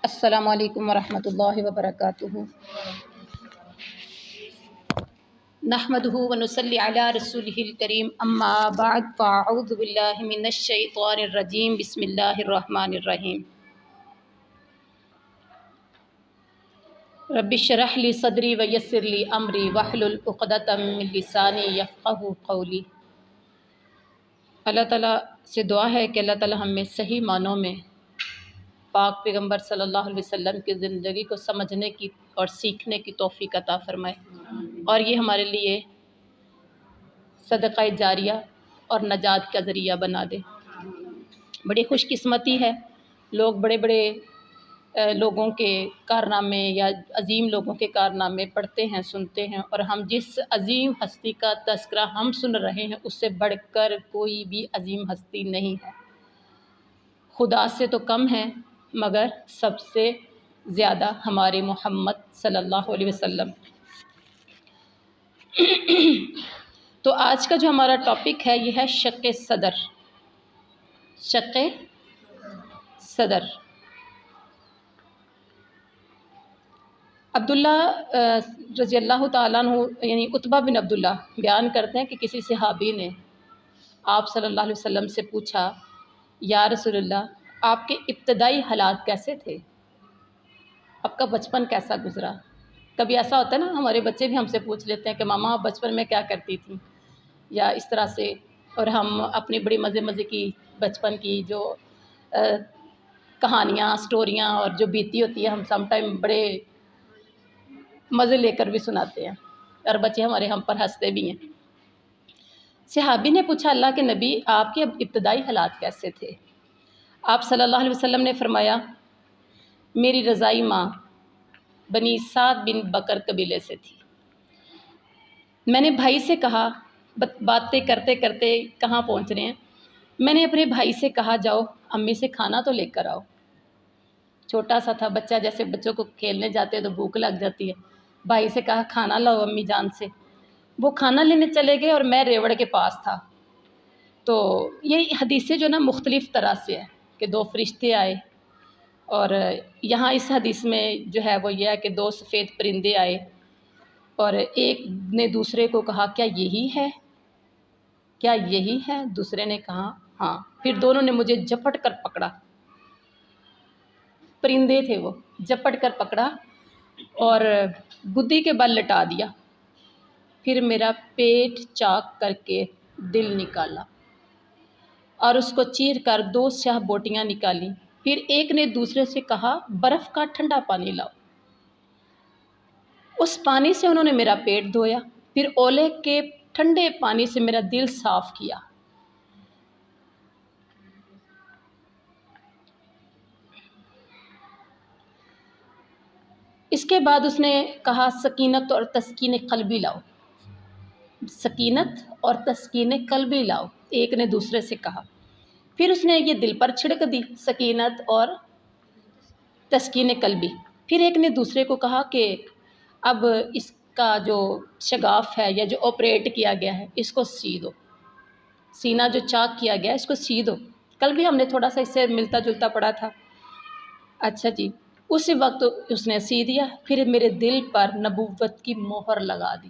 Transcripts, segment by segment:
السلام علیکم ورحمۃ اللہ وبرکاتہ۔ نحمدہ ونصلی علی رسولہ الکریم، اما بعد فاعوذ باللہ من الشیطان الرجیم، بسم اللہ الرحمن الرحیم۔ رب اشرح لی صدری ویسر لی امری واحلل عقدۃ من لسانی یفقہوا قولی۔ اللہ تعالیٰ سے دعا ہے کہ اللہ تعالیٰ ہمیں صحیح معنوں میں پاک پیغمبر صلی اللہ علیہ وسلم کی زندگی کو سمجھنے کی اور سیکھنے کی توفیق عطا فرمائے، اور یہ ہمارے لیے صدقہ جاریہ اور نجات کا ذریعہ بنا دے۔ بڑی خوش قسمتی ہے، لوگ بڑے بڑے لوگوں کے کارنامے یا عظیم لوگوں کے کارنامے پڑھتے ہیں، سنتے ہیں، اور ہم جس عظیم ہستی کا تذکرہ ہم سن رہے ہیں اس سے بڑھ کر کوئی بھی عظیم ہستی نہیں ہے۔ خدا سے تو کم ہے مگر سب سے زیادہ ہمارے محمد صلی اللہ علیہ وسلم۔ تو آج کا جو ہمارا ٹاپک ہے یہ ہے شق صدر۔ شق صدر۔ عبداللہ رضی اللہ تعالیٰ عنہ یعنی عتبہ بن عبداللہ بیان کرتے ہیں کہ کسی صحابی نے آپ صلی اللہ علیہ وسلم سے پوچھا، یا رسول اللہ، آپ کے ابتدائی حالات کیسے تھے؟ آپ کا بچپن کیسا گزرا؟ کبھی ایسا ہوتا ہے نا، ہمارے بچے بھی ہم سے پوچھ لیتے ہیں کہ ماما آپ بچپن میں کیا کرتی تھیں، یا اس طرح سے، اور ہم اپنی بڑی مزے کی بچپن کی جو کہانیاں، سٹوریاں اور جو بیتی ہوتی ہے ہم سم ٹائم بڑے مزے لے کر بھی سناتے ہیں، اور بچے ہمارے ہم پر ہنستے بھی ہیں۔ صحابی نے پوچھا، اللہ کے نبی آپ کے ابتدائی حالات کیسے تھے؟ آپ صلی اللہ علیہ وسلم نے فرمایا، میری رضائی ماں بنی سعد بن بکر قبیلے سے تھی۔ میں نے بھائی سے کہا، باتیں کرتے کرتے کہاں پہنچ رہے ہیں، میں نے اپنے بھائی سے کہا، جاؤ امی سے کھانا تو لے کر آؤ۔ چھوٹا سا تھا بچہ، جیسے بچوں کو کھیلنے جاتے ہیں تو بھوک لگ جاتی ہے، بھائی سے کہا کھانا لاؤ امی جان سے۔ وہ کھانا لینے چلے گئے اور میں ریوڑ کے پاس تھا۔ تو یہ حدیثیں جو نا مختلف طرح سے ہے کہ دو فرشتے آئے، اور یہاں اس حدیث میں جو ہے وہ یہ ہے کہ دو سفید پرندے آئے، اور ایک نے دوسرے کو کہا، کیا یہی ہے؟ کیا یہی ہے؟ دوسرے نے کہا ہاں۔ پھر دونوں نے مجھے جھپٹ کر پکڑا، پرندے تھے وہ، جھپٹ کر پکڑا اور گدی کے بل لٹا دیا۔ پھر میرا پیٹ چاک کر کے دل نکالا اور اس کو چیر کر 2 سیاہ بوٹیاں نکالی۔ پھر ایک نے دوسرے سے کہا، برف کا ٹھنڈا پانی لاؤ۔ اس پانی سے انہوں نے میرا پیٹ دھویا، پھر اولے کے ٹھنڈے پانی سے میرا دل صاف کیا۔ اس کے بعد اس نے کہا، سکینت اور تسکین قلبی لاؤ۔ سکینت اور تسکین قلبی لاؤ، ایک نے دوسرے سے کہا۔ پھر اس نے یہ دل پر چھڑک دی، سکینت اور تسکین قلبی۔ پھر ایک نے دوسرے کو کہا کہ اب اس کا جو شگاف ہے یا جو آپریٹ کیا گیا ہے اس کو سی دو، سینہ جو چاک کیا گیا ہے اس کو سی دو۔ کل بھی ہم نے تھوڑا سا اس سے ملتا جلتا پڑھا تھا۔ اچھا جی، اسی وقت اس نے سی دیا۔ پھر میرے دل پر نبوت کی مہر لگا دی۔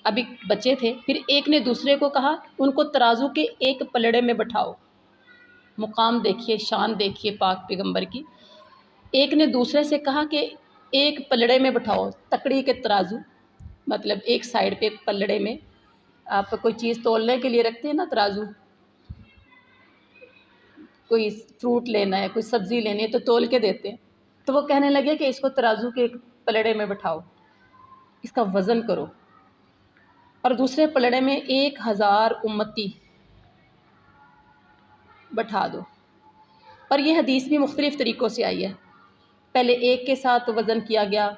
ابھی بچے تھے۔ پھر ایک نے دوسرے کو کہا، ان کو ترازو کے ایک پلڑے میں بٹھاؤ۔ مقام دیکھیے، شان دیکھیے پاک پیغمبر کی۔ ایک نے دوسرے سے کہا کہ ایک پلڑے میں بٹھاؤ، تکڑی کے ترازو، مطلب ایک سائیڈ پہ پلڑے میں آپ کوئی چیز تولنے کے لیے رکھتے ہیں نا ترازو، کوئی فروٹ لینا ہے، کوئی سبزی لینی ہے تو تول کے دیتے ہیں۔ تو وہ کہنے لگے کہ اس کو ترازو کے ایک پلڑے میں بٹھاؤ، اس کا وزن کرو، اور دوسرے پلڑے میں 1000 امتی بٹھا دو۔ اور یہ حدیث بھی مختلف طریقوں سے آئی ہے۔ پہلے 1 کے ساتھ وزن کیا گیا،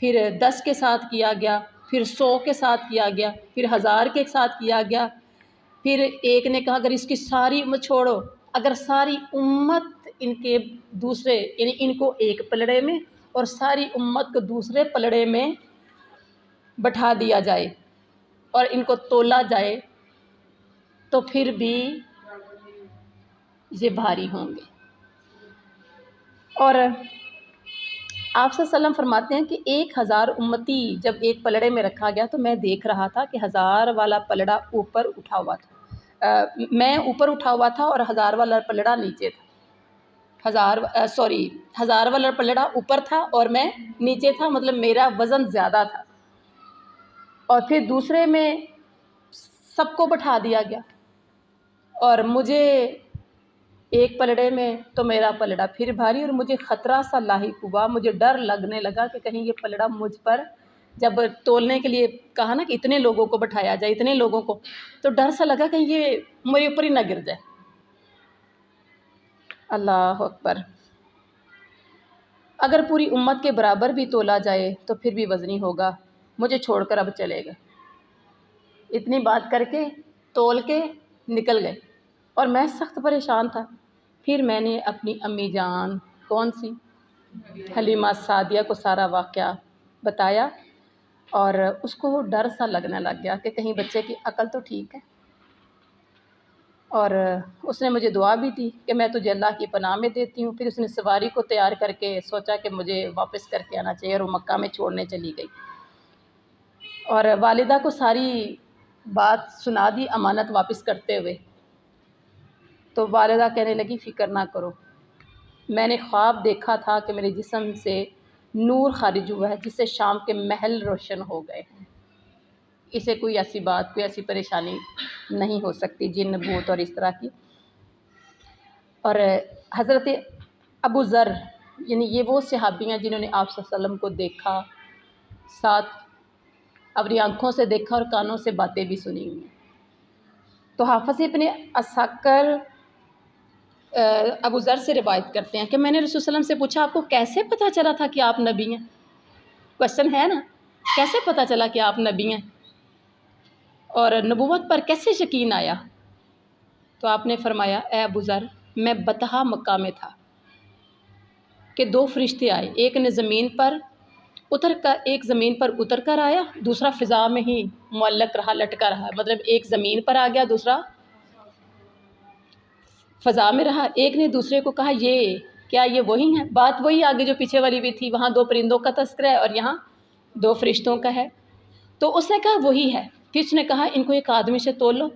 پھر 10 کے ساتھ کیا گیا، پھر 100 کے ساتھ کیا گیا، پھر 1000 کے ساتھ کیا گیا۔ پھر ایک نے کہا، اگر اس کی ساری امت چھوڑو، اگر ساری امت ان کے دوسرے یعنی ان کو ایک پلڑے میں اور ساری امت کو دوسرے پلڑے میں بٹھا دیا جائے اور ان کو تولا جائے تو پھر بھی یہ بھاری ہوں گے۔ اور آپ صلی اللہ علیہ وسلم فرماتے ہیں کہ 1000 امتی جب ایک پلڑے میں رکھا گیا تو میں دیکھ رہا تھا کہ 1000 والا پلڑا اوپر اٹھا ہوا تھا، میں اوپر اٹھا ہوا تھا اور 1000 والا پلڑا نیچے تھا، 1000 والا پلڑا اوپر تھا اور میں نیچے تھا، مطلب میرا وزن زیادہ تھا۔ اور پھر دوسرے میں سب کو بٹھا دیا گیا اور مجھے ایک پلڑے میں تو میرا پلڑا پھر بھاری، اور مجھے خطرہ سا لاحق ہوا، مجھے ڈر لگنے لگا کہ کہیں یہ پلڑا مجھ پر، جب تولنے کے لیے کہا نا کہ اتنے لوگوں کو بٹھایا جائے، اتنے لوگوں کو، تو ڈر سا لگا کہیں یہ میرے اوپر ہی نہ گر جائے۔ اللہ اکبر۔ اگر پوری امت کے برابر بھی تولا جائے تو پھر بھی وزنی ہوگا، مجھے چھوڑ کر اب چلے گا۔ اتنی بات کر کے تول کے نکل گئے اور میں سخت پریشان تھا۔ پھر میں نے اپنی امی جان، کون سی، حلیمہ سعدیہ کو سارا واقعہ بتایا، اور اس کو ڈر سا لگنے لگ گیا کہ کہیں بچے کی عقل تو ٹھیک ہے، اور اس نے مجھے دعا بھی دی کہ میں تجھے اللہ کی پناہ میں دیتی ہوں۔ پھر اس نے سواری کو تیار کر کے سوچا کہ مجھے واپس کر کے آنا چاہیے، اور وہ مکہ میں چھوڑنے چلی گئی، اور والدہ کو ساری بات سنا دی امانت واپس کرتے ہوئے۔ تو والدہ کہنے لگی فکر نہ کرو، میں نے خواب دیکھا تھا کہ میرے جسم سے نور خارج ہوا ہے جس سے شام کے محل روشن ہو گئے ہیں، اسے کوئی ایسی بات، کوئی ایسی پریشانی نہیں ہو سکتی، جن بھوت اور اس طرح کی۔ اور حضرت ابو ذر، یعنی یہ وہ صحابی ہیں جنہوں نے آپ صلی اللہ علیہ وسلم کو دیکھا، ساتھ اپنی آنکھوں سے دیکھا اور کانوں سے باتیں بھی سنی ہوئی ہیں۔ تو حافظ ابن عساکر ابو ذر سے روایت کرتے ہیں کہ میں نے رسول صلی اللہ علیہ وسلم سے پوچھا آپ کو کیسے پتہ چلا تھا کہ آپ نبی ہیں؟ کوشچن ہے نا، کیسے پتہ چلا کہ آپ نبی ہیں اور نبوت پر کیسے یقین آیا؟ تو آپ نے فرمایا اے ابو ذر، میں بطحا مکہ میں تھا کہ 2 فرشتے آئے، ایک زمین پر اتر کر آیا، دوسرا فضا میں ہی معلق رہا، لٹکا رہا، مطلب ایک زمین پر آ گیا، دوسرا فضا میں رہا۔ ایک نے دوسرے کو کہا یہ وہی ہیں؟ بات وہی آگے جو پیچھے والی بھی تھی، وہاں 2 پرندوں کا تذکرہ ہے اور یہاں 2 فرشتوں کا ہے۔ تو اس نے کہا وہی ہے۔ پھر اس نے کہا ان کو ایک آدمی سے تول لو،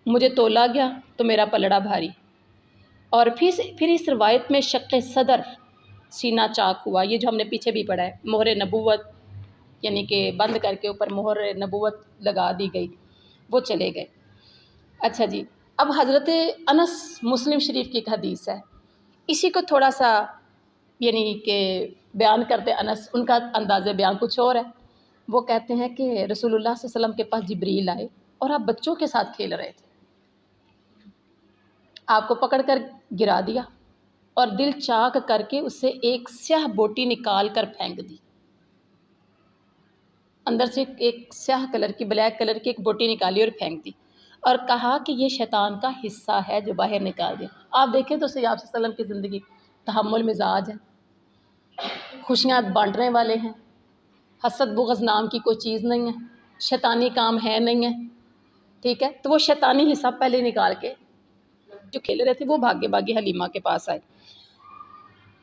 مجھے تولا گیا تو میرا پلڑا بھاری، اور پھر اس روایت میں شق صدر، سینہ چاک ہوا، یہ جو ہم نے پیچھے بھی پڑھا ہے، مہر نبوت، یعنی کہ بند کر کے اوپر مہر نبوت لگا دی گئی، وہ چلے گئے۔ اچھا جی، اب حضرت انس، مسلم شریف کی ایک حدیث ہے، اسی کو تھوڑا سا یعنی کہ بیان کرتے انس، ان کا انداز بیان کچھ اور ہے۔ وہ کہتے ہیں کہ رسول اللہ صلی اللہ علیہ وسلم کے پاس جبریل آئے اور آپ بچوں کے ساتھ کھیل رہے تھے، آپ کو پکڑ کر گرا دیا اور دل چاک کر کے اس سے ایک سیاہ بوٹی نکال کر پھینک دی، اندر سے ایک سیاہ کلر کی، بلیک کلر کی ایک بوٹی نکالی اور پھینک دی، اور کہا کہ یہ شیطان کا حصہ ہے جو باہر نکال دیا۔ آپ دیکھیں تو صحیح، آپ صلی اللہ علیہ وسلم کی زندگی تحمل مزاج ہے، خوشیاں بانٹنے والے ہیں، حسد بغض نام کی کوئی چیز نہیں ہے، شیطانی کام ہے نہیں ہے، ٹھیک ہے۔ تو وہ شیطانی حصہ پہلے نکال کے جو کھیل رہے تھے وہ بھاگے حلیمہ کے پاس آئے،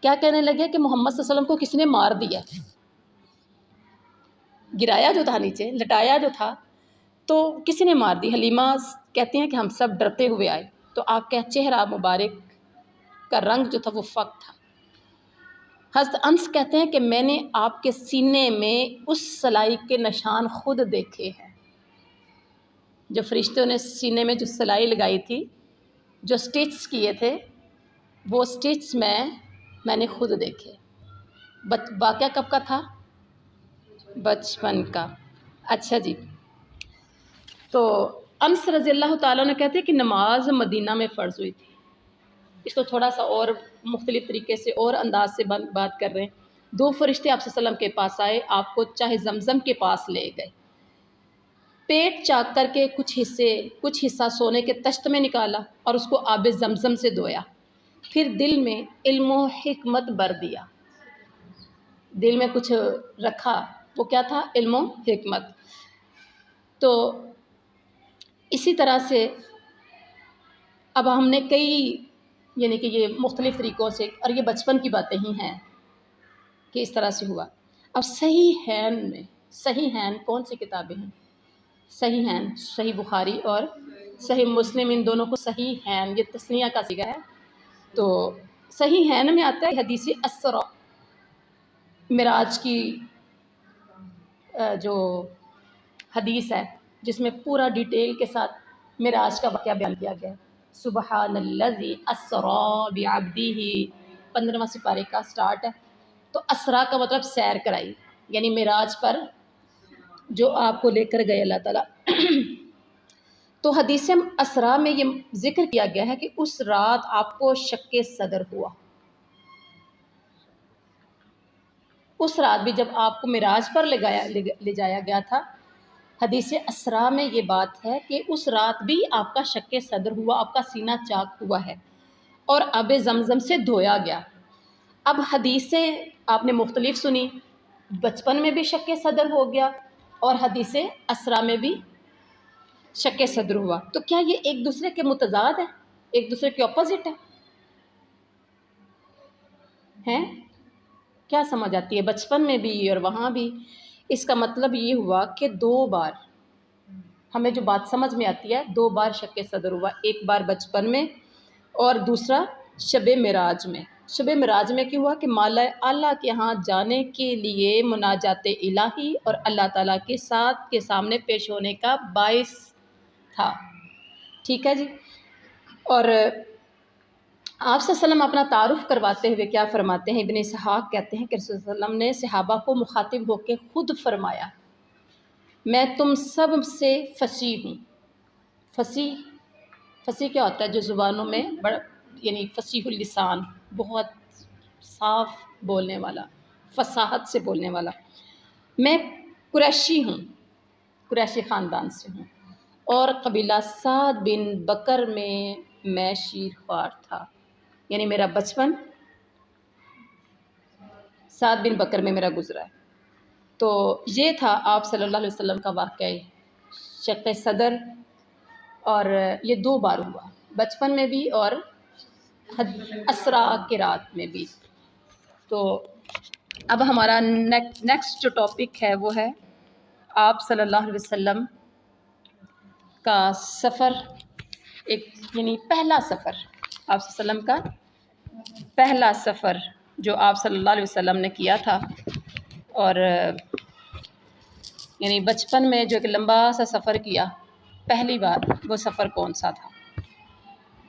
کیا کہنے لگے کہ محمد صلی اللہ علیہ وسلم کو کس نے مار دیا، گرایا جو تھا نیچے، لٹایا جو تھا تو کسی نے مار دی۔ حلیمہ کہتے ہیں کہ ہم سب ڈرتے ہوئے آئے تو آپ کا چہرہ مبارک کا رنگ جو تھا وہ فق تھا۔ حضرت انس کہتے ہیں کہ میں نے آپ کے سینے میں اس سلائی کے نشان خود دیکھے ہیں، جو فرشتوں نے سینے میں جو سلائی لگائی تھی، جو سٹچ کیے تھے، وہ سٹچ میں نے خود دیکھے۔ واقعہ کب کا تھا؟ بچپن کا۔ اچھا جی، تو انس رضی اللہ تعالیٰ نے کہتے ہیں کہ نماز مدینہ میں فرض ہوئی تھی۔ اس کو تھوڑا سا اور مختلف طریقے سے اور انداز سے بات کر رہے ہیں۔ 2 فرشتے آپ صلی اللہ علیہ وسلم کے پاس آئے، آپ کو چاہے زمزم کے پاس لے گئے، پیٹ چاک کر کے کچھ حصہ سونے کے تشت میں نکالا اور اس کو آب زمزم سے دھویا، پھر دل میں علم و حکمت بر دیا، دل میں کچھ رکھا، وہ کیا تھا؟ علم و حکمت۔ تو اسی طرح سے اب ہم نے کئی یعنی کہ یہ مختلف طریقوں سے، اور یہ بچپن کی باتیں ہی ہیں، کہ اس طرح سے ہوا۔ اب صحیح ہین کون سی کتابیں ہیں؟ صحیح ہین، صحیح بخاری اور صحیح مسلم، ان دونوں کو صحیح ہین، یہ تسنیہ کا صیغہ ہے۔ تو صحیح ہین میں آتا ہے حدیث اسرا، معراج کی جو حدیث ہے جس میں پورا ڈیٹیل کے ساتھ معراج کا واقعہ بیان کیا گیا ہے۔ سبحان الذی اسری بعبدہ 15واں سپارے کا سٹارٹ ہے۔ تو اسرا کا مطلب سیر کرائی، یعنی معراج پر جو آپ کو لے کر گئے اللہ تعالیٰ۔ تو حدیث اسرا میں یہ ذکر کیا گیا ہے کہ اس رات آپ کو شک صدر ہوا۔ اس رات بھی جب آپ کو معراج پر لے جایا گیا تھا، حدیث اسرا میں یہ بات ہے کہ اس رات بھی آپ کا شک صدر ہوا، آپ کا سینہ چاک ہوا ہے اور آب زمزم سے دھویا گیا۔ اب حدیثیں آپ نے مختلف سنی، بچپن میں بھی شک صدر ہو گیا اور حدیث اسرا میں بھی شک صدر ہوا، تو کیا یہ ایک دوسرے کے متضاد ہے، ایک دوسرے کے اپوزٹ ہیں؟ کیا سمجھ آتی ہے؟ بچپن میں بھی اور وہاں بھی۔ اس کا مطلب یہ ہوا کہ 2 بار ہمیں جو بات سمجھ میں آتی ہے، 2 بار شک صدر ہوا، ایک بار بچپن میں اور دوسرا شب معراج میں۔ شب معراج میں کیوں ہوا کہ مالا اللہ کے ہاں جانے کے لیے مناجات الہی اور اللہ تعالیٰ کے سامنے پیش ہونے کا باعث تھا۔ ٹھیک ہے جی۔ اور آپ صلی اللہ علیہ وسلم اپنا تعارف کرواتے ہوئے کیا فرماتے ہیں؟ ابن اسحاق کہتے ہیں کہ رسول اللہ صلی اللہ علیہ وسلم نے صحابہ کو مخاطب ہو کے خود فرمایا، میں تم سب سے فصیح ہوں۔ فصیح کیا ہوتا ہے؟ جو زبانوں میں بڑا، یعنی فصیح اللسان، بہت صاف بولنے والا، فصاحت سے بولنے والا۔ میں قریشی ہوں، قریشی خاندان سے ہوں، اور قبیلہ سعد بن بکر میں شیر خوار تھا، یعنی میرا بچپن سعد بن بکر میں میرا گزرا ہے۔ تو یہ تھا آپ صلی اللہ علیہ وسلم کا واقعہ شق صدر، اور یہ 2 بار ہوا، بچپن میں بھی اور اسرا کے رات میں بھی۔ تو اب ہمارا نیکسٹ جو ٹاپک ہے وہ ہے آپ صلی اللہ علیہ وسلم کا سفر، ایک یعنی پہلا سفر، آپ صلی اللہ علیہ وسلم کا پہلا سفر جو آپ صلی اللہ علیہ وسلم نے کیا تھا، اور یعنی بچپن میں جو ایک لمبا سا سفر کیا پہلی بار، وہ سفر کون سا تھا؟